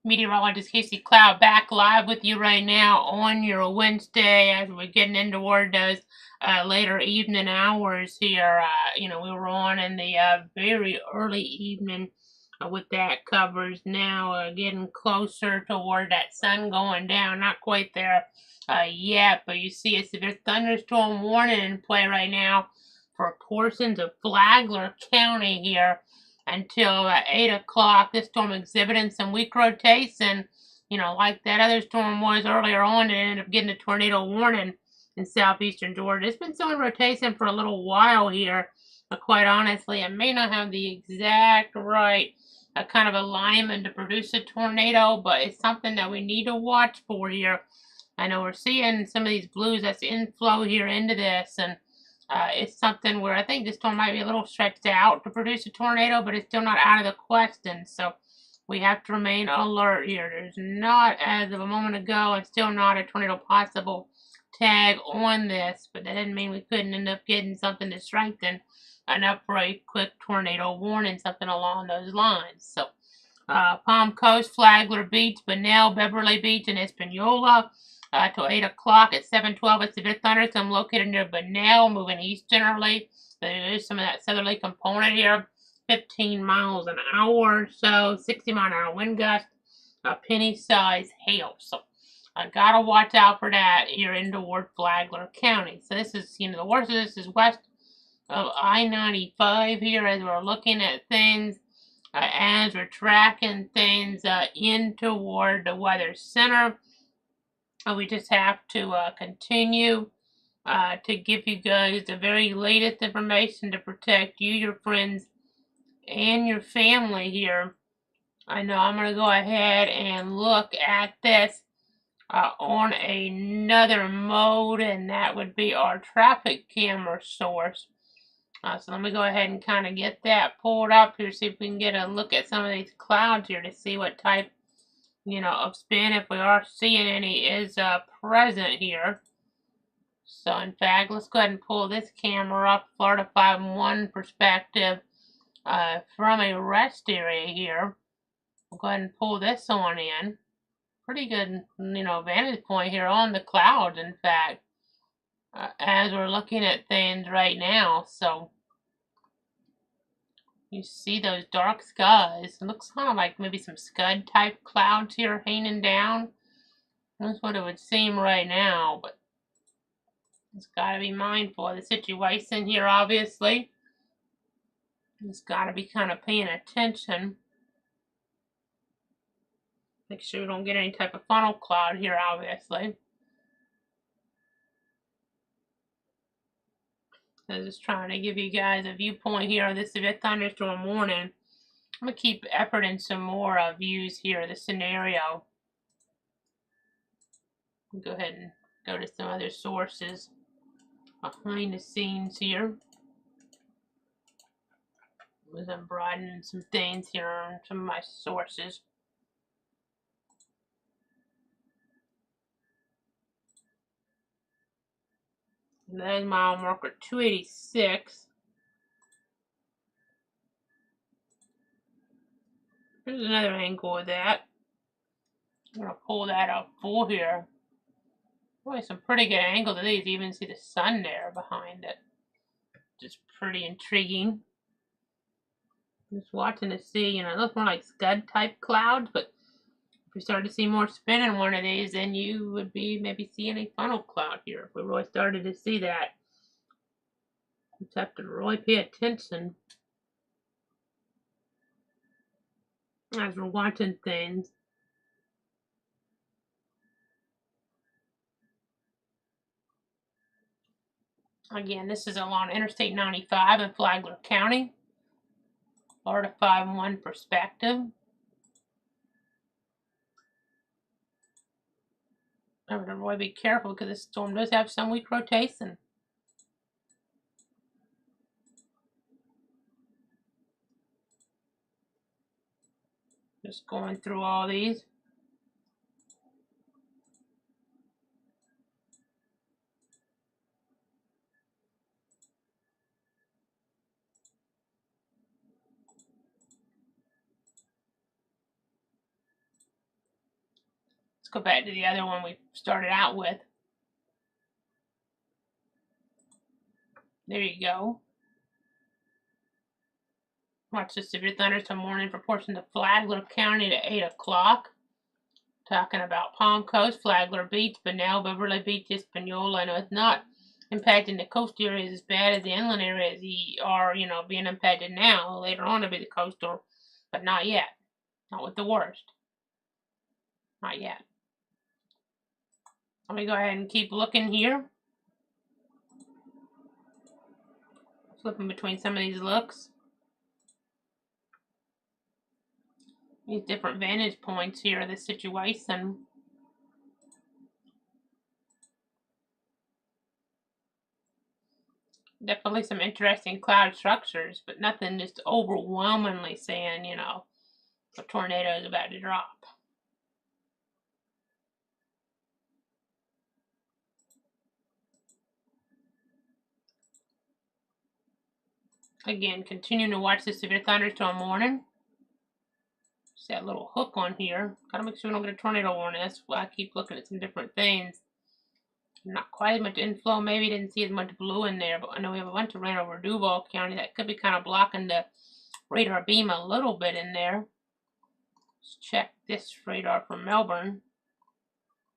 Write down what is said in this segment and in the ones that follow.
Meteorologist Casey Cloud back live with you right now on your Wednesday as we're getting into toward those later evening hours here. We were on in the very early evening with that covers now getting closer toward that sun going down. Not quite there yet, but you see a severe thunderstorm warning in play right now for portions of Flagler County here until 8 o'clock. This storm exhibiting some weak rotation, like that other storm was earlier on, and ended up getting a tornado warning in southeastern Georgia. It's been showing rotation for a little while here, but quite honestly, it may not have the exact right kind of alignment to produce a tornado, but it's something that we need to watch for here. I know we're seeing some of these blues that's inflow here into this, and it's something where I think this storm might be a little stretched out to produce a tornado, but it's still not out of the question. So we have to remain alert here. There's not, as of a moment ago, and still not a tornado possible tag on this, but that didn't mean we couldn't end up getting something to strengthen enough for a quick tornado warning, something along those lines. So Palm Coast, Flagler Beach, Bunnell, Beverly Beach, and Espanola. Till 8 o'clock at 7:12. It's severe thunderstorm located near Bunnell, moving easterly. There is some of that southerly component here. 15 miles an hour, so 60-mile-an-hour wind gust, penny-sized hail. So I gotta watch out for that here in toward Flagler County. So this is, the worst of this is west of I-95 here as we're looking at things, as we're tracking things in toward the weather center. We just have to continue to give you guys the very latest information to protect you, your friends, and your family here. I know I'm going to go ahead and look at this on another mode, and that would be our traffic camera source. So let me go ahead and kind of get that pulled up here, see if we can get a look at some of these clouds here to see what type of spin, if we are seeing any, is present here. So in fact, let's go ahead and pull this camera up, Florida 5-1 perspective from a rest area here. We'll go ahead and pull this on in. Pretty good, vantage point here on the clouds, in fact, as we're looking at things right now. So you see those dark skies. It looks kind of like maybe some scud type clouds here hanging down. That's what it would seem right now, but just got to be mindful of the situation here, obviously. Just got to be kind of paying attention. Make sure we don't get any type of funnel cloud here, obviously. So just trying to give you guys a viewpoint here of this severe thunderstorm warning. I'm going to keep efforting some more views here of the scenario. Go ahead and go to some other sources behind the scenes here. As I'm broadening some things here on some of my sources. And that is mile marker 286. Here's another angle of that. I'm going to pull that up full here. Boy, some pretty good angles of these. You even see the sun there behind it. Just pretty intriguing. Just watching to see, it looks more like scud type clouds, but if we start to see more spin in one of these, then you would be maybe seeing a funnel cloud here. If we really started to see that, just have to really pay attention as we're watching things. Again, this is along Interstate 95 in Flagler County, Florida 5-1 perspective. I'm going to really be careful because this storm does have some weak rotation. Just going through all these. go back to the other one we started out with. There you go. Watch the severe thunderstorm warning for portions of Flagler County to 8 o'clock. Talking about Palm Coast, Flagler Beach, Bunnell, Beverly Beach, Hispaniola. I know it's not impacting the coast areas as bad as the inland areas are, being impacted now. Later on it'll be the coastal, but not yet. Not with the worst. Not yet. Let me go ahead and keep looking here. Flipping between some of these looks. These different vantage points here of the situation. Definitely some interesting cloud structures, but nothing just overwhelmingly saying, a tornado is about to drop. Again, continuing to watch the severe thunderstorm warning. See that little hook on here. Gotta make sure we don't get a tornado warning. That's why I keep looking at some different things. Not quite as much inflow. Maybe didn't see as much blue in there, but I know we have a bunch of rain over Duval County. That could be kind of blocking the radar beam a little bit in there. Let's check this radar from Melbourne.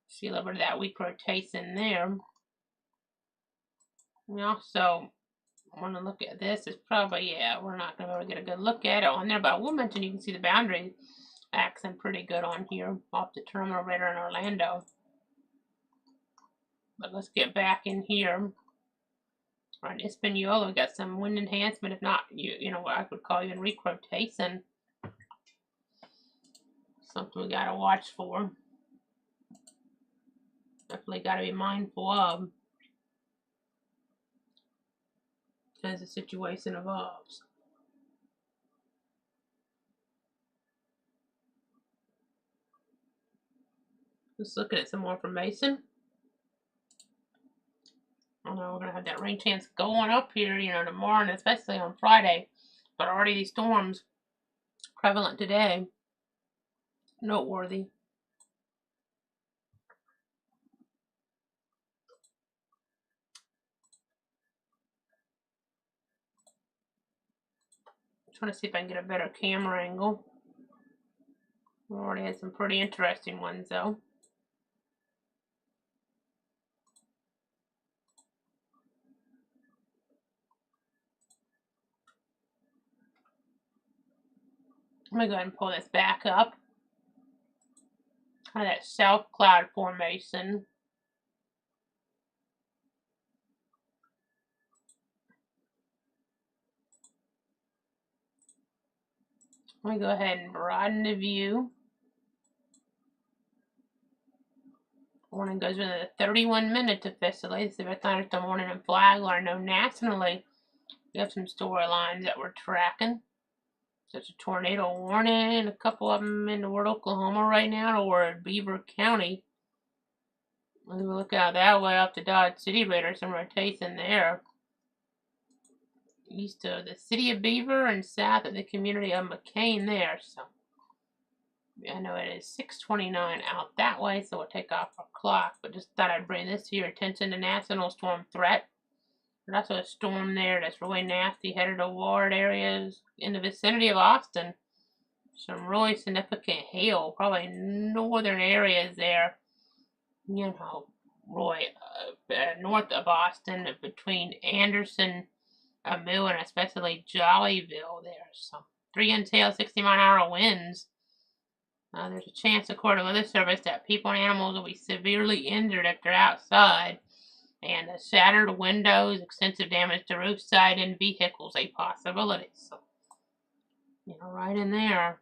See a little bit of that weak rotation there. We also want to look at this. It's probably, we're not going to be able to get a good look at it on there, but I will mention you can see the boundary accent pretty good on here off the terminal radar in Orlando. But let's get back in here. Right, Hispaniola, we got some wind enhancement, if not, what I would call even weak rotation. Something we got to watch for. Definitely got to be mindful of as the situation evolves. Just looking at some more information. I know we're going to have that rain chance going up here, tomorrow and especially on Friday. But already these storms prevalent today. Noteworthy. Trying to see if I can get a better camera angle. We already had some pretty interesting ones though. I'm going to go ahead and pull this back up. Kind of that self cloud formation. Let me go ahead and broaden the view. Warning goes within the 31 minutes officially. The severe thunderstorm warning in Flagler. I know nationally we have some storylines that we're tracking. There's a tornado warning, a couple of them in Ward, Oklahoma right now, or Beaver County. As we look out that way up to Dodge City radar, some rotation there. East of the city of Beaver and south of the community of McCain there. So I know it is 6:29 out that way, so we'll take off our clock. But just thought I'd bring this to your attention, the national storm threat. There's also a storm there that's really nasty, headed toward areas in the vicinity of Austin. Some really significant hail, probably northern areas there. Really north of Austin, between Anderson, Mill, and especially Jollyville there. So 3 until 60-mile-an-hour winds. There's a chance, according to Weather Service, that people and animals will be severely injured if they're outside. And shattered windows, extensive damage to roof side and vehicles, a possibility. So, right in there.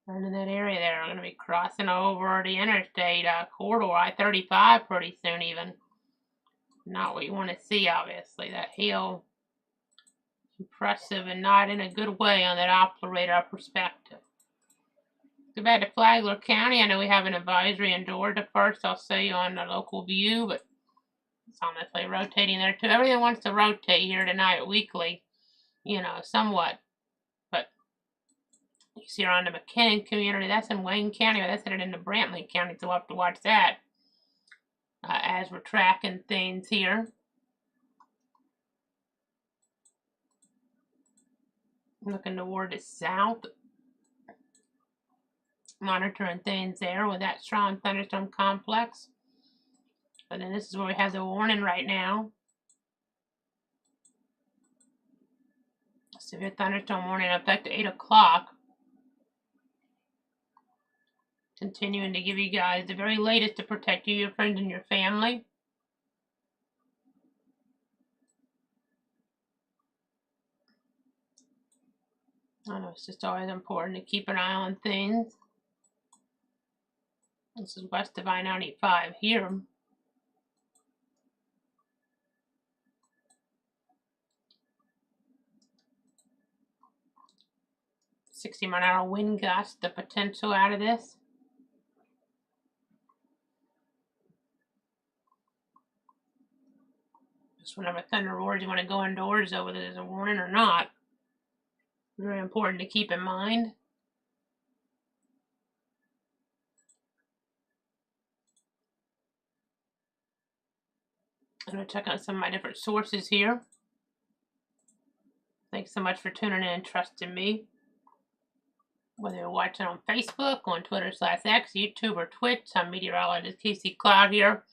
Right in that area there. We're going to be crossing over the interstate corridor, I-35 pretty soon even. Not what you want to see, obviously. That hail, impressive and not in a good way on that Doppler radar perspective. Go back to Flagler County. I know we have an advisory in Georgia first. I'll show you on the local view, but it's on this way rotating there too. Everything wants to rotate here tonight weekly, somewhat. But You see her on the McKinnon community. That's in Wayne County, but that's headed into Brantley County, so we'll have to watch that as we're tracking things here. Looking toward the south, monitoring things there with that strong thunderstorm complex. But then this is where we have the warning right now. Severe thunderstorm warning in effect at 8 o'clock. Continuing to give you guys the very latest to protect you, your friends, and your family. I know it's just always important to keep an eye on things. This is west of I-95 here. .60-mile-an-hour wind gust, the potential out of this. Just whenever thunder roars, you want to go indoors, though, whether there's a warning or not. Very important to keep in mind. I'm going to check out some of my different sources here. Thanks so much for tuning in and trusting me. Whether you're watching on Facebook, on Twitter/X, YouTube, or Twitch, I'm meteorologist Casey Cloud here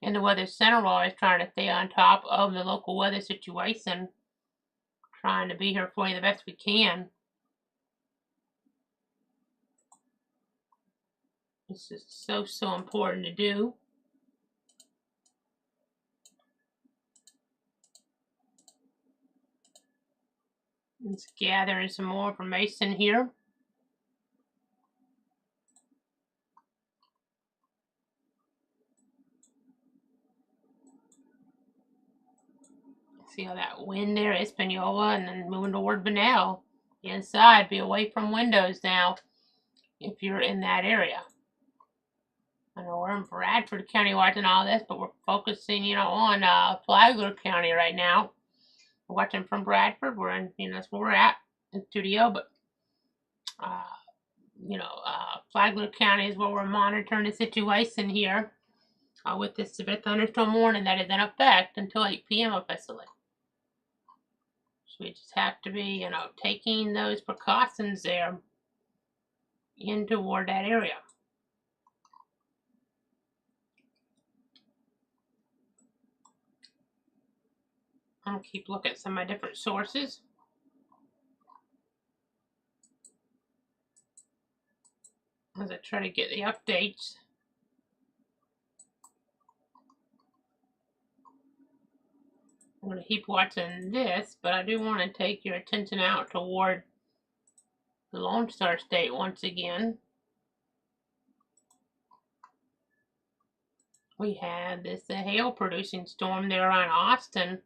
in the Weather Center. We're always trying to stay on top of the local weather situation. Trying to be here for you the best we can. This is so important to do. Let's gather some more information here. See how that wind there, Espanola, and then moving toward Bunnell. Inside, be away from windows now if you're in that area. I know we're in Bradford County watching all this, but we're focusing, on Flagler County right now. We're watching from Bradford. We're in, that's where we're at in the studio, but Flagler County is where we're monitoring the situation here with this severe thunderstorm warning that is in effect until 8 p.m. officially. So we just have to be, taking those precautions there in toward that area. I'm going to keep looking at some of my different sources. As I try to get the updates. I'm going to keep watching this, but I do want to take your attention out toward the Lone Star State once again. We had this hail-producing storm there on Austin.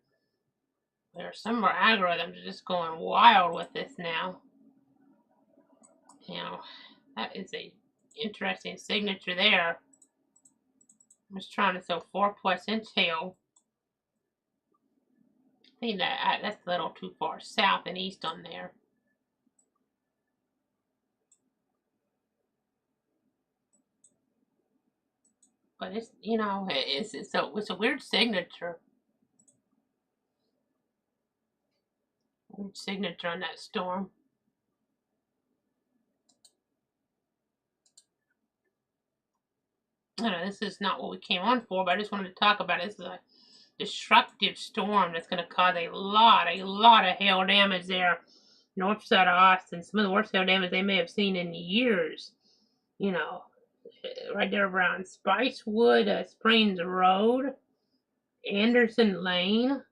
There are some of our algorithms are just going wild with this now. That is a interesting signature there. I'm just trying to show 4+ inch hail. I think that's a little too far south and east on there. But it's, it's a weird signature. Weird signature on that storm. I know this is not what we came on for, but I just wanted to talk about it. This is a destructive storm that's going to cause a lot of hail damage there north side of Austin. Some of the worst hail damage they may have seen in years. Right there around Spicewood, Springs Road, Anderson Lane,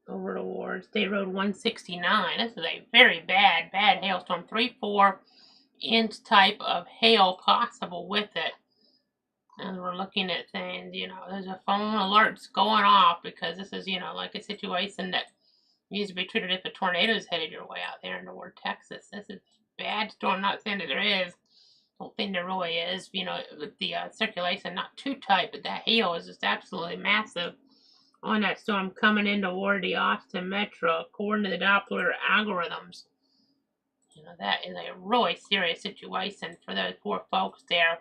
over towards State Road 169. This is a very bad hailstorm. 3-4 inch type of hail possible with it. And we're looking at things, there's a phone alerts going off because this is, like a situation that needs to be treated if a tornado is headed your way out there in toward Texas. This is a bad storm. I'm not saying that there is. I don't think there really is. With the circulation not too tight, but that hail is just absolutely massive on that storm coming in toward the Austin metro, according to the Doppler algorithms. You know, that is a really serious situation for those poor folks there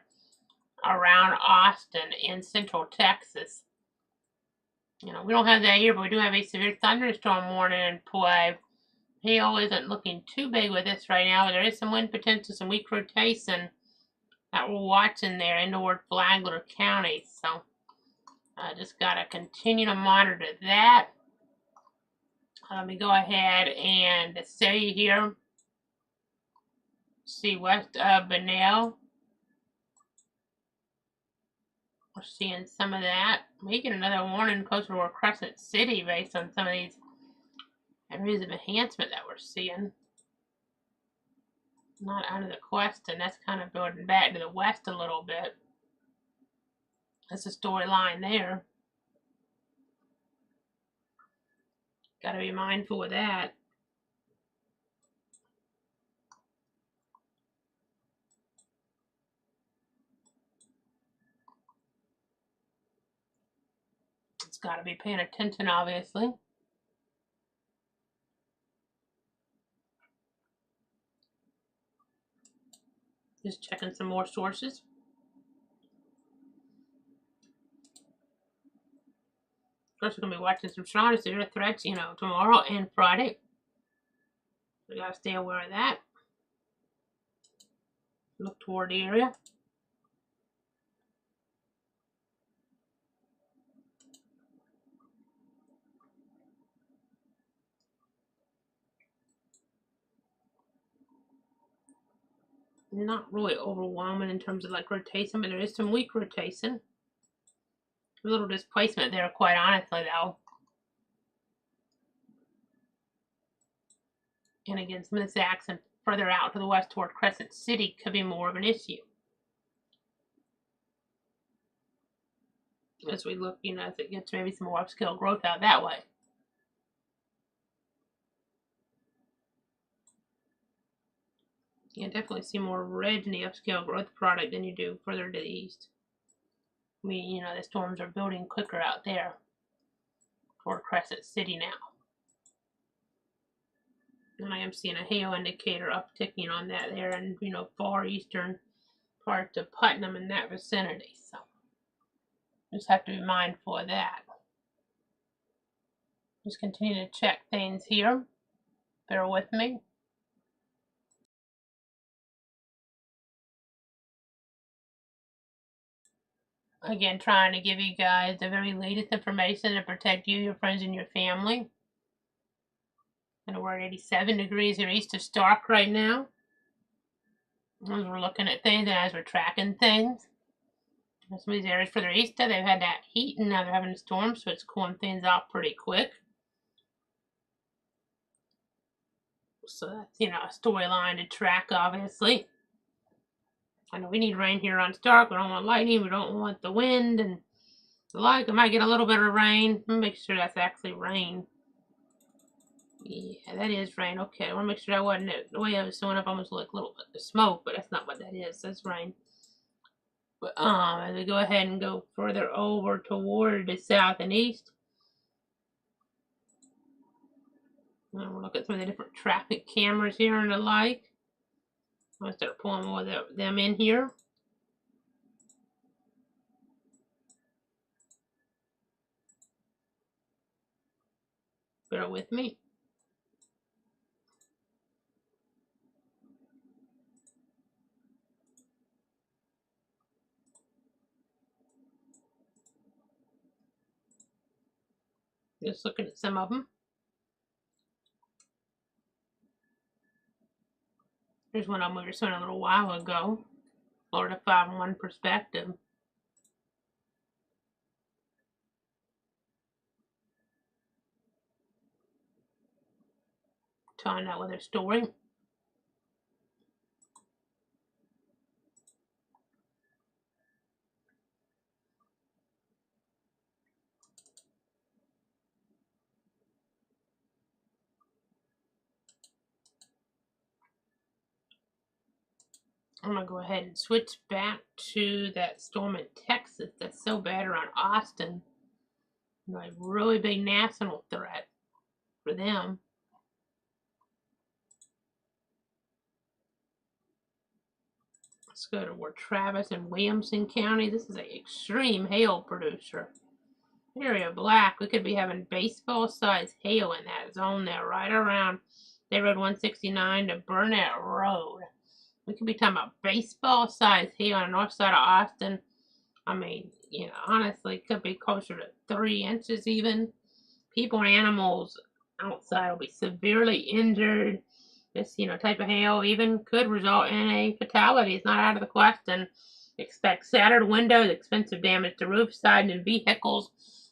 around Austin in central Texas. You know, we don't have that here, but we do have a severe thunderstorm warning in play. Hail isn't looking too big with this right now, but there is some wind potential, some weak rotation that we're watching there in toward Flagler County. So I just got to continue to monitor that. Let me go ahead and say here, see west of Benel. We're seeing some of that. We get another warning closer toward Crescent City based on some of these areas of enhancement that we're seeing. Not out of the question. That's kind of building back to the west a little bit. That's a storyline there. Got to be mindful of that. It's got to be paying attention, obviously. Just checking some more sources. Of course, we're going to be watching some stronger severe threats, you know, tomorrow and Friday. We got to stay aware of that. Look toward the area. Not really overwhelming in terms of like rotation, but there is some weak rotation. A little displacement there, quite honestly, though. And again, some of this action further out to the west toward Crescent City could be more of an issue. As we look, you know, as it gets maybe some more upscale growth out that way. You can definitely see more red in the upscale growth product than you do further to the east. I mean, you know, the storms are building quicker out there toward Crescent City now. And I am seeing a hail indicator upticking on that there and, you know, far eastern parts of Putnam in that vicinity. So just have to be mindful of that. Just continue to check things here. Bear with me. Again, trying to give you guys the very latest information to protect you, your friends, and your family. And we're at 87 degrees here east of Stark right now. As we're looking at things and as we're tracking things. Some of these areas further east, they've had that heat and now they're having a storm, so it's cooling things off pretty quick. So that's, you know, a storyline to track, obviously. I know we need rain here on Stark. We don't want lightning. We don't want the wind and the like. I might get a little bit of rain. Let me make sure that's actually rain. Yeah, that is rain. Okay, I want to make sure that wasn't it. The way I was showing up, almost like a little bit of smoke, but that's not what that is. That's rain. But as we go ahead and go further over toward the south and east, and we'll look at some of the different traffic cameras here and the like. I'm going to start pulling more of them in here. Bear with me. Just looking at some of them. There's one we were showing a little while ago. Florida 5-1 perspective. Telling that weather story. I'm going to go ahead and switch back to that storm in Texas that's so bad around Austin. You know, a really big national threat for them. Let's go to where Travis and Williamson County. This is an extreme hail producer. Area black. We could be having baseball-sized hail in that zone there, right around State Road 169 to Burnett Road. We could be talking about baseball-sized hail on the north side of Austin. I mean, you know, honestly, it could be closer to 3 inches even. People and animals outside will be severely injured. This, you know, type of hail even could result in a fatality. It's not out of the question. Expect shattered windows, expensive damage to roof, side, and vehicles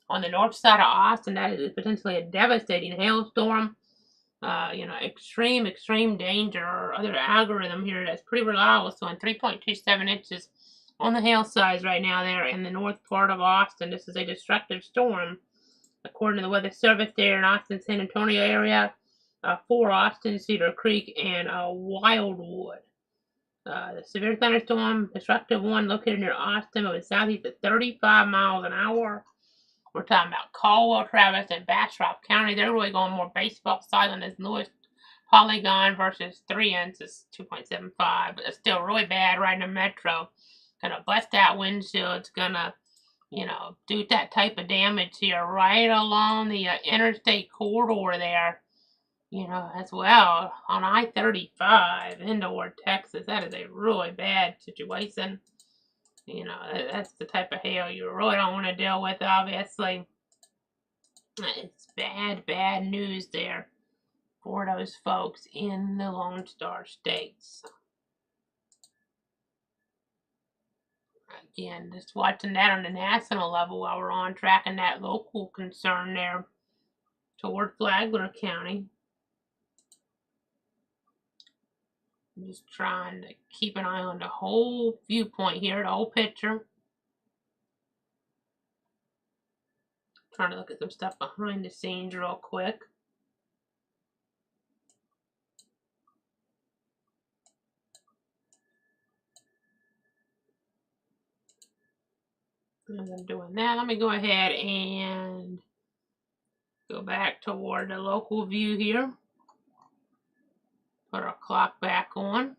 on the north side of Austin. That is potentially a devastating hailstorm. You know, extreme danger. Or other algorithm here that's pretty reliable, showing 3.27 inches on the hail size right now there in the north part of Austin. This is a destructive storm, according to the Weather Service there in Austin, San Antonio area, for Austin, Cedar Creek, and Wildwood. The severe thunderstorm, destructive one, located near Austin, moving southeast at 35 miles an hour. We're talking about Caldwell, Travis, and Bastrop County. They're really going more baseball side on this newest polygon versus 3 inches, 2.75, but it's still really bad right in the metro. Gonna bust out windshields, gonna, you know, do that type of damage here right along the interstate corridor there, you know, as well on I-35 into Ward, Texas. That is a really bad situation. You know, that's the type of hail you really don't want to deal with, obviously. It's bad news there for those folks in the Lone Star States. Again, just watching that on the national level while we're on tracking that local concern there toward Flagler County. I'm just trying to keep an eye on the whole viewpoint here, the whole picture. Trying to look at some stuff behind the scenes real quick. As I'm doing that, let me go ahead and go back toward the local view here. Put our clock back on.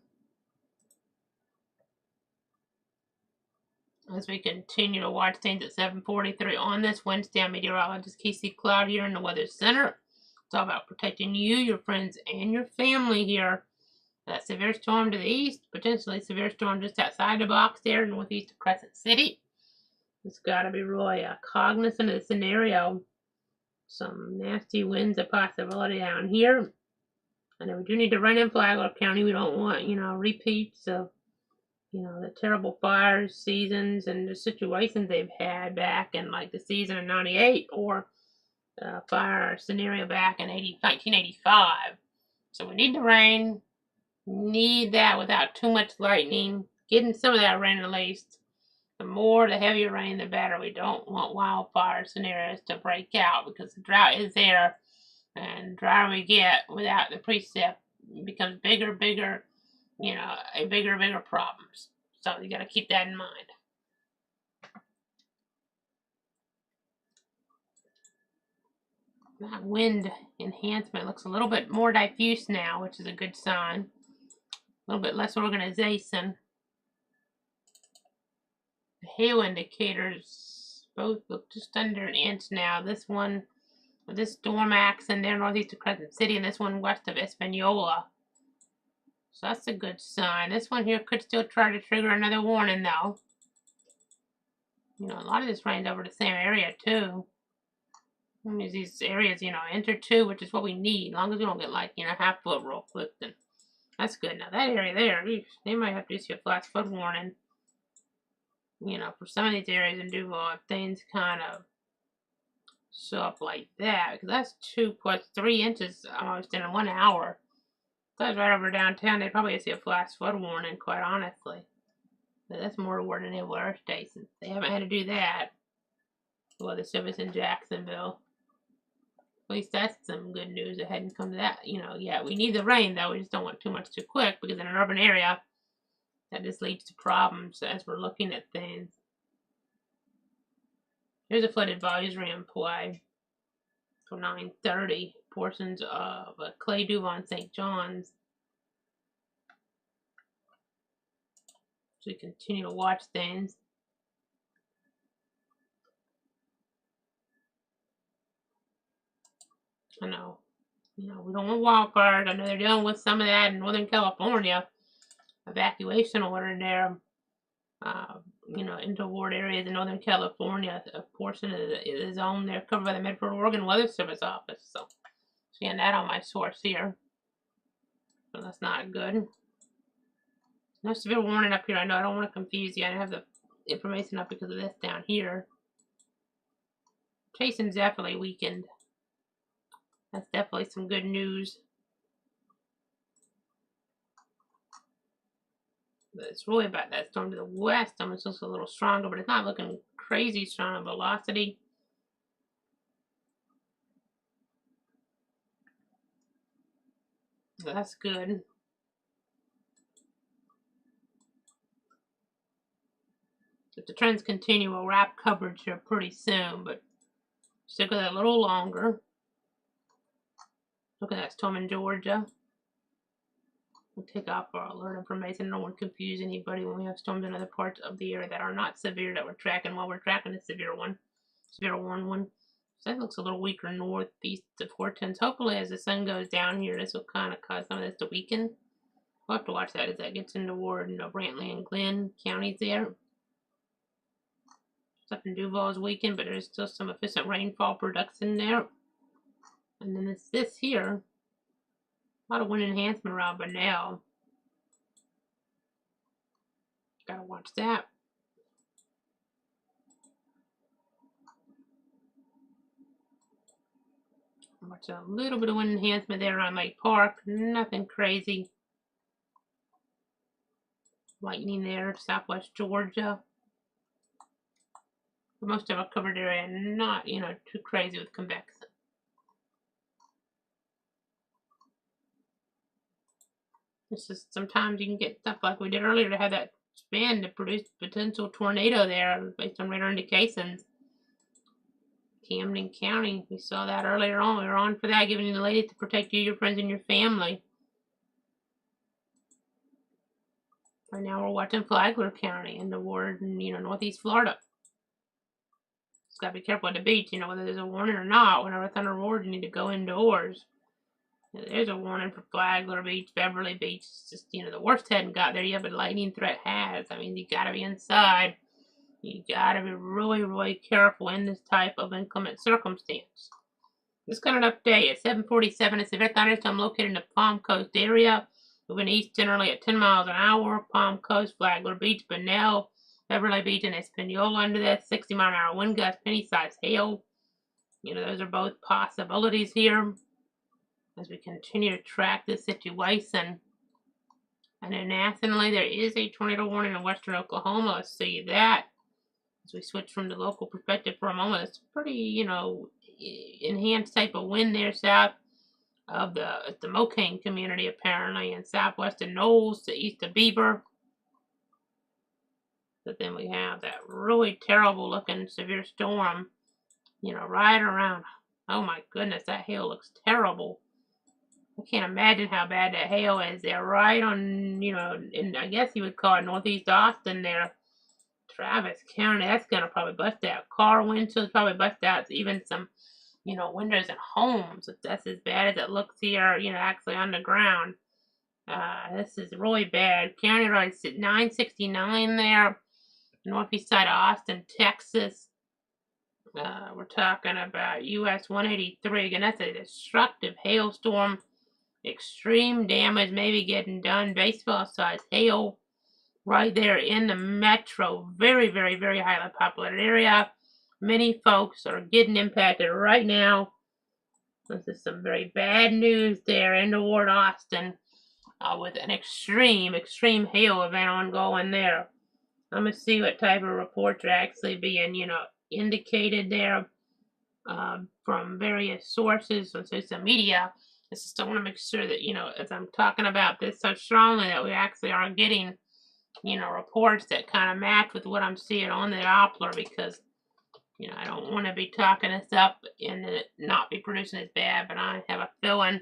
As we continue to watch things at 7:43 on this Wednesday, I'm meteorologist Casey Cloud here in the Weather Center. It's all about protecting you, your friends, and your family here. That severe storm to the east, potentially severe storm just outside the box there, northeast of Crescent City. It's got to be really cognizant of the scenario. Some nasty winds a possibility down here. And then we do need to run in Flagler County. We don't want, you know, repeats of, you know, the terrible fires, seasons, and the situations they've had back in like the season of 98 or fire scenario back in 1985. So we need the rain. Need that without too much lightning. Getting some of that rain at least. The more, the heavier rain, the better. We don't want wildfire scenarios to break out because the drought is there. And the drier we get without the precip, it becomes bigger, you know, bigger problems. So you got to keep that in mind. That wind enhancement looks a little bit more diffuse now, which is a good sign. A little bit less organization. The hail indicators both look just under an inch now. This one with this storm axe in there northeast of Crescent City, and this one west of Espanola. So that's a good sign. This one here could still try to trigger another warning though. You know, a lot of this rain's over the same area too. These areas, you know, enter 2, which is what we need. As long as we don't get like, you know, half foot real quick, then that's good. Now that area there, they might have to issue a flash flood warning. You know, for some of these areas in Duval, if things kind of show up like that, because that's 2 plus 3 inches almost in 1 hour. If that's right over downtown, they'd probably issue a flash flood warning, quite honestly. But that's more toward an Air Station. They haven't had to do that. Well, the service in Jacksonville. At least that's some good news. It hadn't come to that. You know, yeah, we need the rain, though. We just don't want too much too quick, because in an urban area, that just leads to problems as we're looking at things. There's a flood advisory in play for 9:30. Portions of Clay Duvon St. John's. So we continue to watch things. I know, we don't want wildfires. I know they're dealing with some of that in Northern California. Evacuation order there. Into ward areas in Northern California. A portion of the zone there covered by the Medford, Oregon Weather Service office. So, seeing that on my source here. So that's not good. No severe warning up here. I know I don't want to confuse you. I have the information up because of this down here. Jason's definitely weakened. That's definitely some good news. But it's really about that storm to the west. It's just a little stronger, but it's not looking crazy strong on velocity. So that's good. If the trends continue, we'll wrap coverage here pretty soon, but stick with it a little longer. Look at that storm in Georgia. We'll take off our alert information. Don't want to confuse anybody when we have storms in other parts of the area that are not severe that we're tracking while we're tracking the severe one. Severe warned one. So that looks a little weaker northeast of 410s. Hopefully as the sun goes down here, this will kind of cause some of this to weaken. We'll have to watch that as that gets into ward, Brantley and Glenn counties there. Stuff in Duval is weakened, but there's still some efficient rainfall production there. And then it's this here. A lot of wind enhancement around Bunnell. Gotta watch that. Watch a little bit of wind enhancement there around Lake Park. Nothing crazy. Lightning there, southwest Georgia. For most of our covered area, not, too crazy with convection. It's just sometimes you can get stuff like we did earlier to have that span to produce potential tornado there based on radar indications. Camden County, we saw that earlier on. We were on for that, giving you the latest to protect you, your friends, and your family. Right now we're watching Flagler County in the ward in, northeast Florida. Just gotta be careful at the beach, whether there's a warning or not. Whenever it's under ward, you need to go indoors. There's a warning for Flagler Beach, Beverly Beach. It's just, the worst hadn't got there yet, but lightning threat has. I mean, you gotta be inside. You gotta be really, really careful in this type of inclement circumstance. Just got an update at 7:47. A severe thunderstorm located in the Palm Coast area. Moving east generally at 10 miles an hour. Palm Coast, Flagler Beach, Bunnell, Beverly Beach, and Espanola under that. 60-mile-an-hour wind gusts, penny-sized hail. Those are both possibilities here as we continue to track this situation. And then nationally, there is a tornado warning in western Oklahoma. Let's see that. As we switch from the local perspective for a moment, it's pretty, enhanced type of wind there south of the Mocaine community, apparently, and southwest of Knowles to east of Beaver. But then we have that really terrible looking severe storm, right around. Oh my goodness, that hail looks terrible. I can't imagine how bad that hail is there, right on, in, I guess you would call it northeast Austin there. Travis County, that's going to probably bust out car windshields, probably bust out even some, windows in homes. If that's as bad as it looks here, actually on the ground. This is really bad. County Road 969 there, northeast side of Austin, Texas. We're talking about US 183. Again, that's a destructive hailstorm. Extreme damage maybe getting done. Baseball-sized hail right there in the metro. Very, very, very highly populated area. Many folks are getting impacted right now. This is some very bad news there in the ward Austin with an extreme, extreme hail event ongoing there. I'm going to see what type of reports are actually being, indicated there from various sources on social media. I just want to make sure that, as I'm talking about this so strongly, that we actually are getting, reports that kind of match with what I'm seeing on the Doppler, because, You know, I don't want to be talking this up and it not be producing as bad, but I have a feeling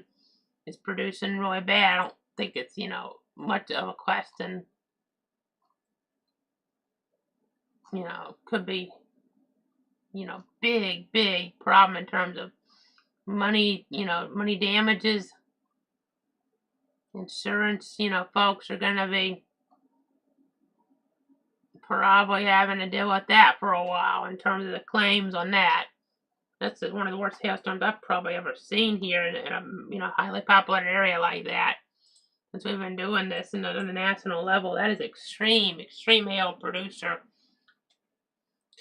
it's producing really bad. I don't think it's, you know, much of a question. You know, could be, you know, big problem in terms of money, you know, money damages. Insurance, you know, folks are going to be probably having to deal with that for a while in terms of the claims on that. That's one of the worst hailstorms I've probably ever seen here in a, you know, highly populated area like that. Since we've been doing this on the national level, that is extreme hail producer.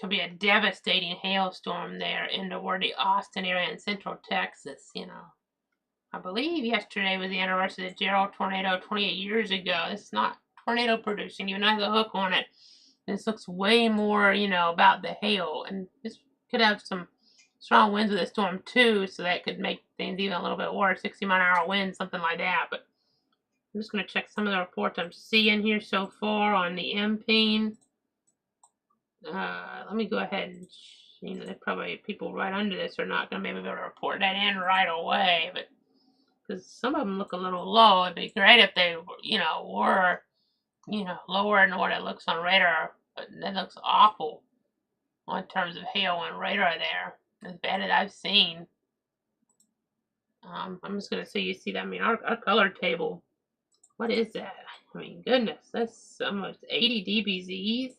Could be a devastating hailstorm there in toward the Austin area in central Texas, you know. I believe yesterday was the anniversary of the Gerald tornado 28 years ago. It's not tornado producing, even though it has a hook on it. This looks way more, you know, about the hail. And this could have some strong winds with the storm too, so that could make things even a little bit worse. 60-mile-an-hour winds, something like that. But I'm just going to check some of the reports I'm seeing here so far on the MPENE. Let me go ahead and, you know, probably people right under this are not going to be able to report that in right away, but because some of them look a little low. It'd be great if they, you know, were, you know, lower than what it looks on radar, but that looks awful in terms of hail on radar there, as bad as I've seen. I'm just going to say, you see that, I mean, our color table, what is that? I mean, goodness, that's almost 80 dBZs.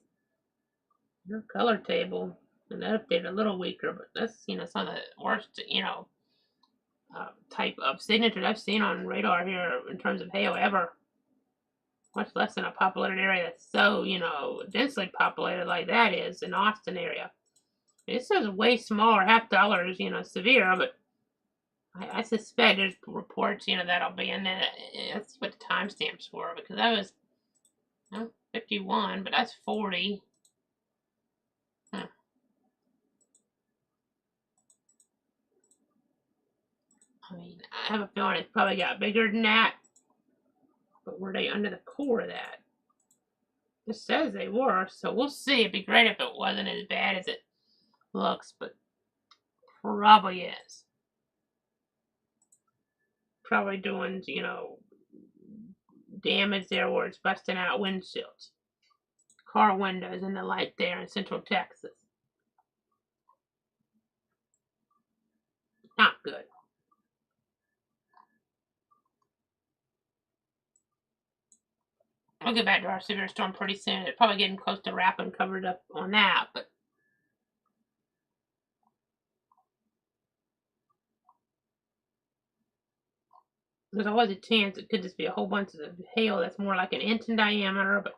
Your color table, and that updated a little weaker, but that's, you know, some of the worst, you know, type of signatures I've seen on radar here in terms of hail ever. Much less in a populated area that's so, you know, densely populated like that is in Austin area. This is way smaller, $half, you know, severe, but I suspect there's reports, you know, that'll be in there. That's what the timestamps were, because that was, you know, 51, but that's 40. I mean, I have a feeling it's probably got bigger than that, but were they under the core of that? It says they were, so we'll see. It'd be great if it wasn't as bad as it looks, but probably is. Probably doing, you know, damage there where it's busting out windshields, car windows, and the like there in central Texas. Not good. We'll get back to our severe storm pretty soon. It's probably getting close to wrapping covered up on that, but there's always a chance it could just be a whole bunch of hail that's more like an inch in diameter, but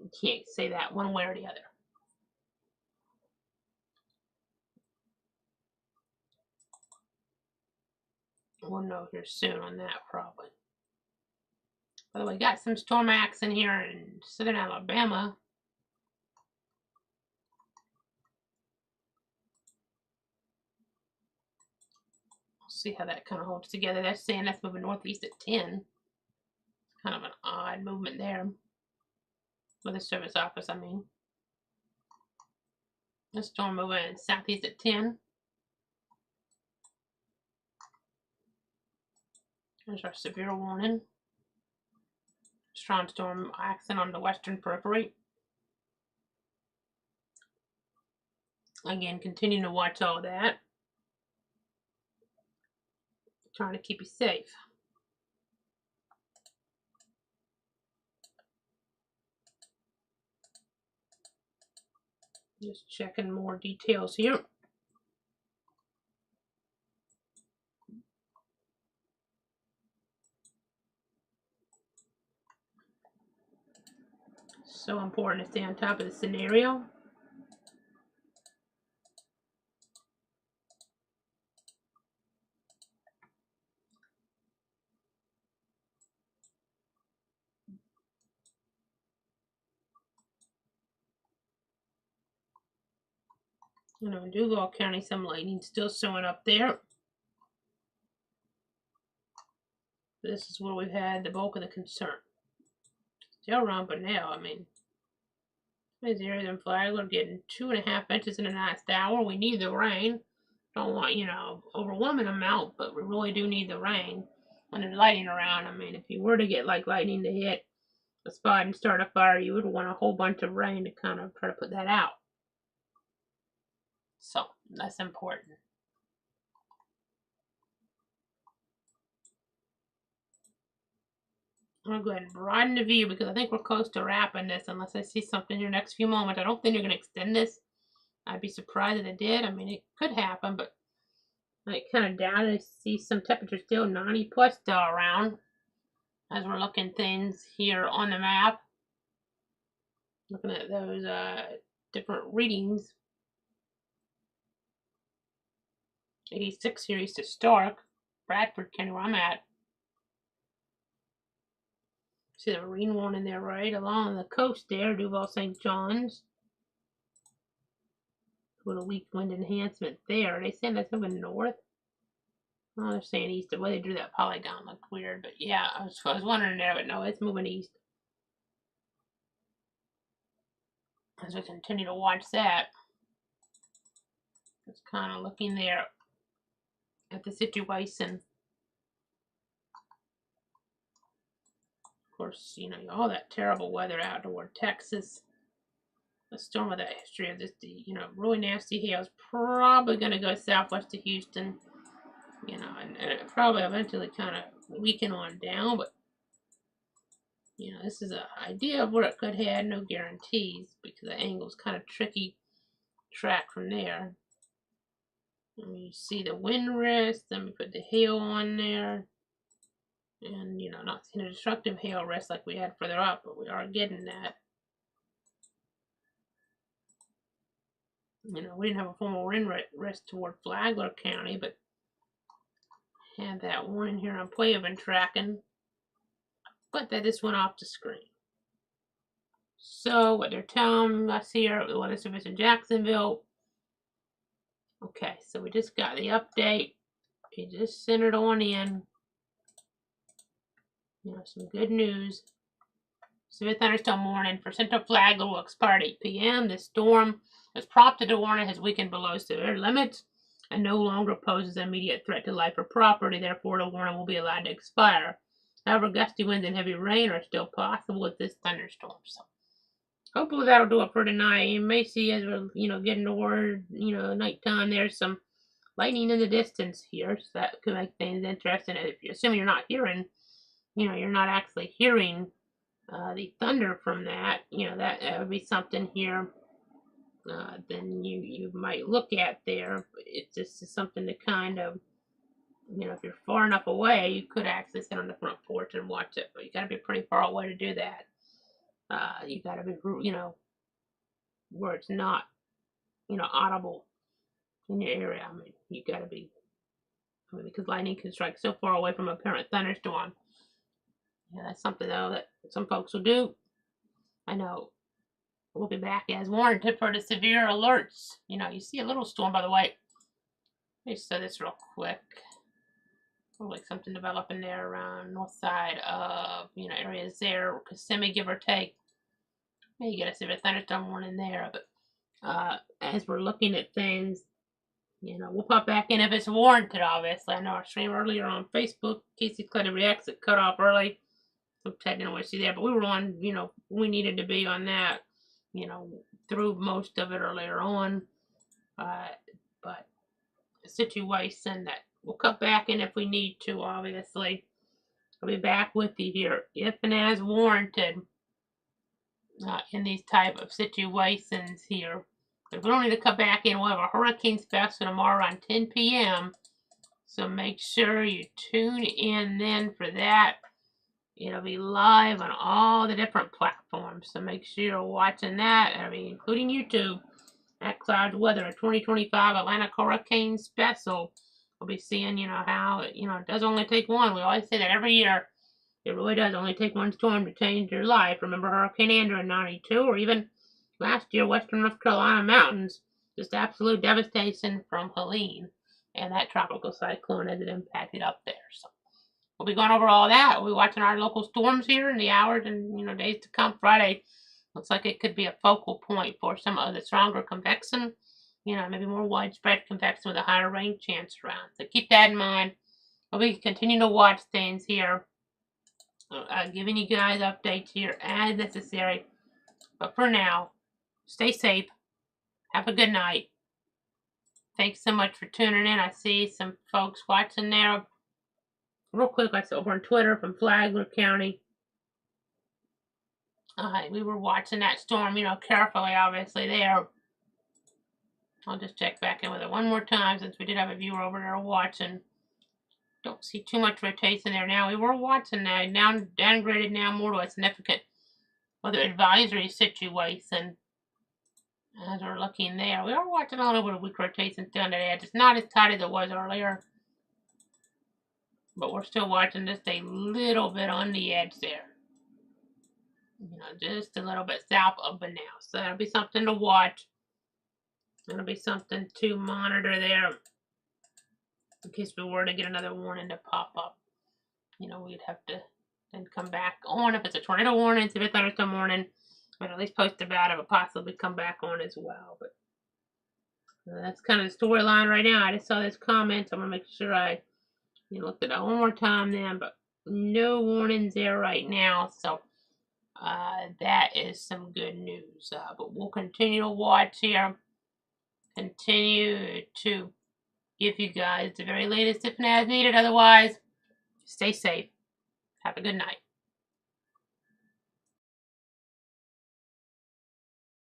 you can't say that one way or the other. We'll know here soon on that, probably. By the way, got some storm acts in here in southern Alabama. We'll see how that kind of holds together. That's saying that's moving northeast at 10. Kind of an odd movement there. Weather Service Office, I mean. The storm moving southeast at 10. There's our severe warning. Strong storm accent on the western periphery. Again, continuing to watch all that. Trying to keep you safe. Just checking more details here. So important to stay on top of the scenario. You know, in Duval County, some lightning still showing up there. This is where we've had the bulk of the concern. Still around, but now, I mean, these areas in Flagler getting 2.5 inches in the last hour. We need the rain. Don't want, overwhelming amount, but we really do need the rain when there's lightning around. I mean, if you were to get like lightning to hit a spot and start a fire, you would want a whole bunch of rain to kind of try to put that out. So that's important. I'm going to go ahead and broaden the view because I think we're close to wrapping this unless I see something in the next few moments. I don't think they're going to extend this. I'd be surprised if it did. I mean, it could happen, but I kind of doubt it. I see some temperature still 90 plus still around as we're looking things here on the map. Looking at those different readings. 86 here east of Stark, Bradford County, where I'm at. See the marine one in there right along the coast there, Duval St. John's. With a weak wind enhancement there. Are they saying that's moving north? Oh, they're saying east. The way they drew that polygon looked weird, but yeah, I was wondering there, but no, it's moving east. As we continue to watch that, just kind of looking there at the situation. Of course, all that terrible weather out toward Texas. A storm of that history of this, really nasty hail is probably going to go southwest to Houston, and it probably eventually kind of weaken on down, but, this is an idea of where it could head, no guarantees, because the angle's kind of tricky track from there. And you see the wind risk, then we put the hail on there, and, not seeing a destructive hail risk like we had further up, but we are getting that. We didn't have a formal wind risk toward Flagler County, but had that warning here on play I've been tracking. But that just went off the screen. So what they're telling us here, the weather service in Jacksonville. Okay, so we just got the update. It just centered on in. Some good news. Severe thunderstorm warning for Central Flagler will expire at 8 p.m. This storm has prompted the warning has weakened below severe limits and no longer poses an immediate threat to life or property. Therefore, the warning will be allowed to expire. However, gusty winds and heavy rain are still possible with this thunderstorm. So, hopefully that'll do it for tonight. You may see as we're, getting toward, nighttime, there's some lightning in the distance here. So that could make things interesting. If you're assuming you're not hearing, you're not actually hearing the thunder from that, that would be something here. Then you might look at there. It's just something to kind of, if you're far enough away, you could actually sit on the front porch and watch it, but you got to be pretty far away to do that. You got to be, where it's not, audible in your area. I mean, you got to be, because lightning can strike so far away from a apparent thunderstorm. Yeah, that's something though that some folks will do. I know. We'll be back as warranted for the severe alerts. You see a little storm, by the way. Let me say this real quick. Like something developing there around north side of, areas there. Kissimmee, give or take. Maybe get a severe thunderstorm warning there. But as we're looking at things, we'll pop back in if it's warranted, obviously. I know I streamed earlier on Facebook. Casey Clutter Reacts, it cut off early. So Ted didn't want to see that. But we were on, we needed to be on that. Through most of it earlier on, but a situation that we'll cut back in if we need to, obviously. I'll be back with you here, if and as warranted, in these type of situations here. If we don't need to cut back in, we'll have a hurricane special tomorrow around 10 p.m., so make sure you tune in then for that. It'll be live on all the different platforms, so make sure you're watching that. Including YouTube. At Clouds Weather, a 2025 Atlantic Hurricane Special. We'll be seeing, how, it does only take one. We always say that every year. It really does only take one storm to change your life. Remember Hurricane Andrew in 92, or even last year, Western North Carolina mountains. Just absolute devastation from Helene and that tropical cyclone as it impacted up there. So we'll be going over all that. We'll be watching our local storms here in the hours and days to come. Friday looks like it could be a focal point for some of the stronger convection. Maybe more widespread convection with a higher rain chance around. So keep that in mind. We'll be continuing to watch things here. Giving you guys updates here as necessary. But for now, stay safe. Have a good night. Thanks so much for tuning in. I see some folks watching there. Real quick, I saw over on Twitter from Flagler County. We were watching that storm, carefully, obviously, there. I'll just check back in with it one more time since we did have a viewer over there watching. Don't see too much rotation there now. We were watching that. Downgraded now more to a significant weather advisory situation. As we're looking there, we are watching a little bit of weak rotations down the edge. It's not as tight as it was earlier, but we're still watching just a little bit on the edge there. Just a little bit south of the now. So that'll be something to watch. That'll be something to monitor there in case we were to get another warning to pop up. We'd have to then come back on if it's a tornado warning, see if it's a thunderstorm warning. But at least post about it, but possibly come back on as well. But that's kind of the storyline right now. I just saw this comment. So I'm going to make sure I looked at that one more time then. But no warnings there right now. So that is some good news. But we'll continue to watch here. Continue to give you guys the very latest if and as needed. Otherwise, stay safe. Have a good night.